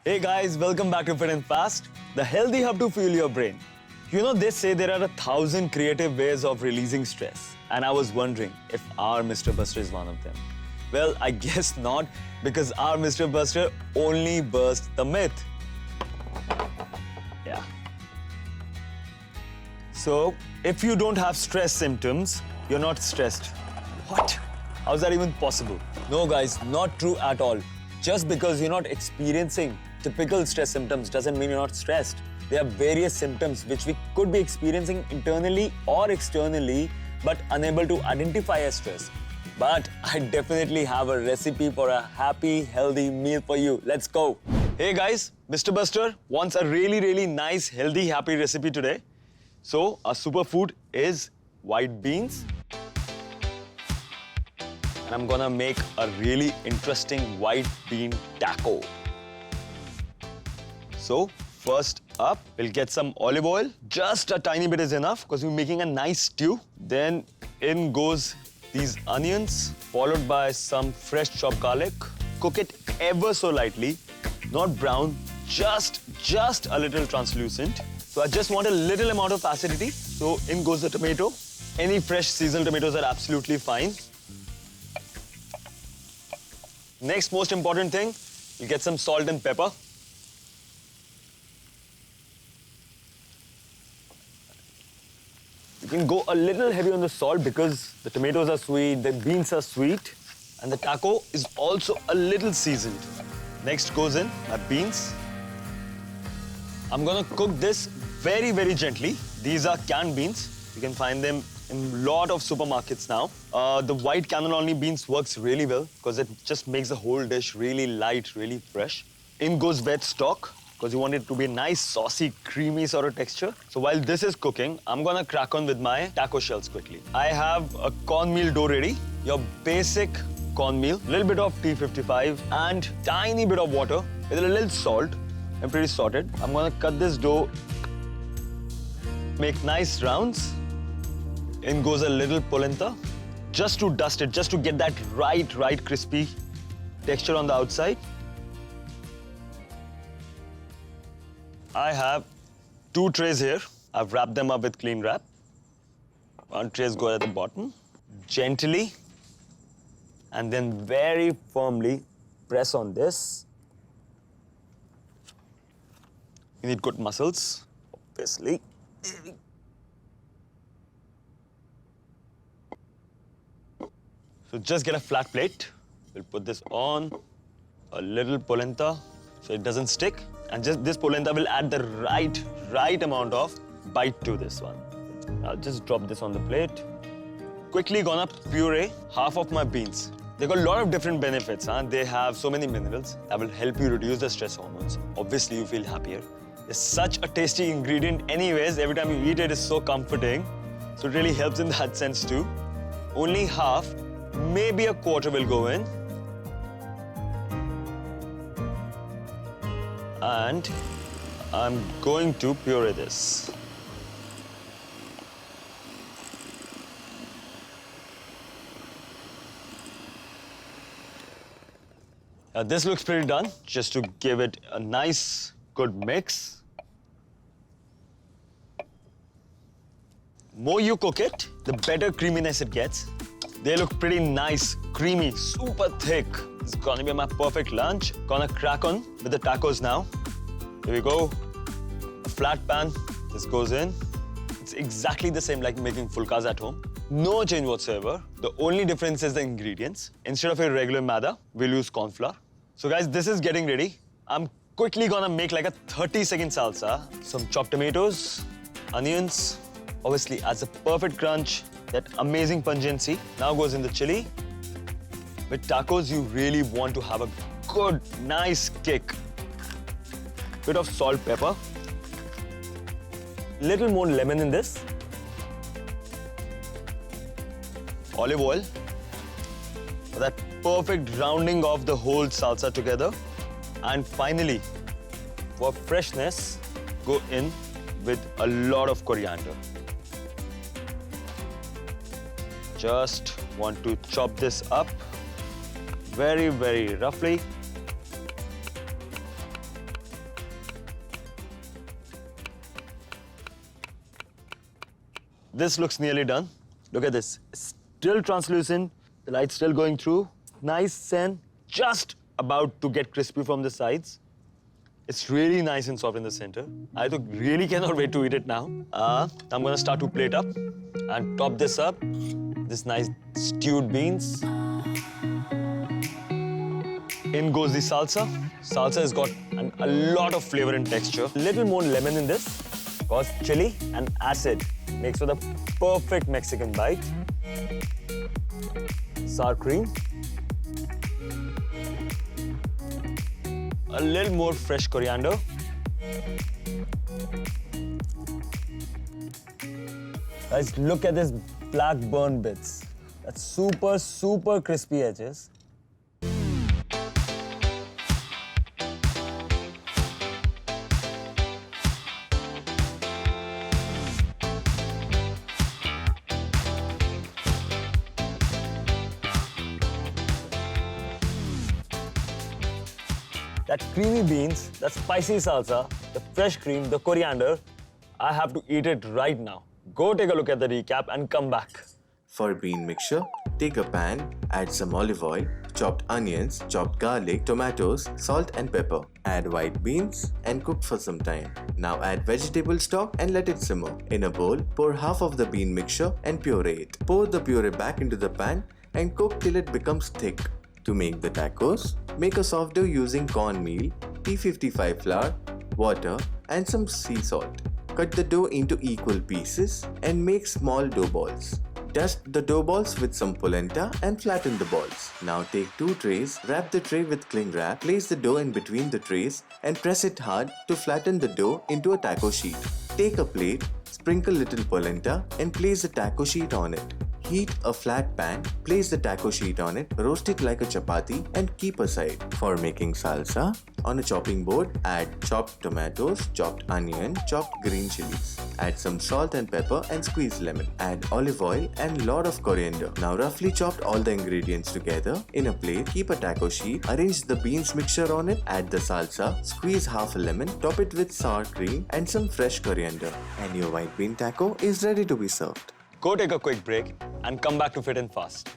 Hey guys, welcome back to Fit and Fast, the healthy hub to fuel your brain. You know, they say there are 1,000 creative ways of releasing stress, and I was wondering if our Mr. Buster is one of them. Well, I guess not, because our Mr. Buster only burst the myth. Yeah. So, if you don't have stress symptoms, you're not stressed. What? How is that even possible? No, guys, not true at all. Just because you're not experiencing typical stress symptoms doesn't mean you're not stressed. There are various symptoms which we could be experiencing internally or externally, but unable to identify as stress. But I definitely have a recipe for a happy, healthy meal for you. Let's go. Hey guys, Mr. Buster wants a really nice, healthy, happy recipe today. So our superfood is white beans. And I'm gonna make a really interesting white bean taco. So first up, we'll get some olive oil. Just a tiny bit is enough because we're making a nice stew. Then in goes these onions, followed by some fresh chopped garlic. Cook it ever so lightly, not brown, just a little translucent. So I just want a little amount of acidity. So in goes the tomato. Any fresh seasonal tomatoes are absolutely fine. Next most important thing, you get some salt and pepper. You can go a little heavy on the salt because the tomatoes are sweet, the beans are sweet, and the taco is also a little seasoned. Next goes in my beans. I'm gonna cook this very gently. These are canned beans. You can find them in a lot of supermarkets now. The white cannelloni beans works really well because it just makes the whole dish really light, really fresh. In goes veg stock because you want it to be a nice, saucy, creamy sort of texture. So while this is cooking, I'm gonna crack on with my taco shells quickly. I have a cornmeal dough ready. Your basic cornmeal, little bit of T55 and tiny bit of water with a little salt and pretty sorted. I'm gonna cut this dough, make nice rounds. In goes a little polenta, just to dust it, just to get that right crispy texture on the outside. I have 2 trays here. I've wrapped them up with clean wrap. 1 trays go at the bottom. Gently and then very firmly press on this. You need good muscles, obviously. So just get a flat plate. We'll put this on, a little polenta so it doesn't stick. And just this polenta will add the right amount of bite to this one. I'll just drop this on the plate. Quickly gonna puree half of my beans. They've got a lot of different benefits. They have so many minerals that will help you reduce the stress hormones. Obviously, you feel happier. It's such a tasty ingredient anyways. Every time you eat it, it's so comforting. So it really helps in that sense too. Only half, maybe a quarter will go in. And I'm going to puree this. Now this looks pretty done, just to give it a nice, good mix. More you cook it, the better creaminess it gets. They look pretty nice, creamy, super thick. It's gonna be my perfect lunch. Gonna crack on with the tacos now. Here we go. A flat pan, this goes in. It's exactly the same like making fulkas at home. No change whatsoever. The only difference is the ingredients. Instead of a regular maida, we'll use corn flour. So guys, this is getting ready. I'm quickly gonna make like a 30-second salsa. Some chopped tomatoes, onions, obviously adds a perfect crunch, that amazing pungency. Now goes in the chili. With tacos, you really want to have a good, nice kick. Bit of salt, pepper. Little more lemon in this. Olive oil. For that perfect rounding of the whole salsa together. And finally, for freshness, go in with a lot of coriander. Just want to chop this up very roughly. this looks nearly done. Look at this. It's still translucent. The light's still going through. Nice and just about to get crispy from the sides. It's really nice and soft in the center. I really cannot wait to eat it now. I'm gonna start to plate up and top this up. This nice stewed beans. In goes the salsa. Salsa has got a lot of flavor and texture. Little more lemon in this, because chili and acid makes for the perfect Mexican bite. Sour cream. A little more fresh coriander. Guys, look at this black burn bits. That's super, super crispy edges. That creamy beans, that spicy salsa, the fresh cream, the coriander, I have to eat it right now. Go take a look at the recap and come back. For bean mixture, take a pan, add some olive oil, chopped onions, chopped garlic, tomatoes, salt and pepper. Add white beans and cook for some time. Now add vegetable stock and let it simmer. In a bowl, pour half of the bean mixture and puree it. Pour the puree back into the pan and cook till it becomes thick. To make the tacos, make a soft dough using cornmeal, T55 flour, water and some sea salt. Cut the dough into equal pieces and make small dough balls. Dust the dough balls with some polenta and flatten the balls. Now take 2 trays, wrap the tray with cling wrap, place the dough in between the trays and press it hard to flatten the dough into a taco sheet. Take a plate, sprinkle little polenta and place the taco sheet on it. Heat a flat pan, place the taco sheet on it, roast it like a chapati and keep aside. For making salsa, on a chopping board, add chopped tomatoes, chopped onion, chopped green chilies. Add some salt and pepper and squeeze lemon. Add olive oil and lot of coriander. Now roughly chopped all the ingredients together in a plate, keep a taco sheet, arrange the beans mixture on it, add the salsa, squeeze half a lemon, top it with sour cream and some fresh coriander. And your white bean taco is ready to be served. Go take a quick break and come back to Fit and Fast.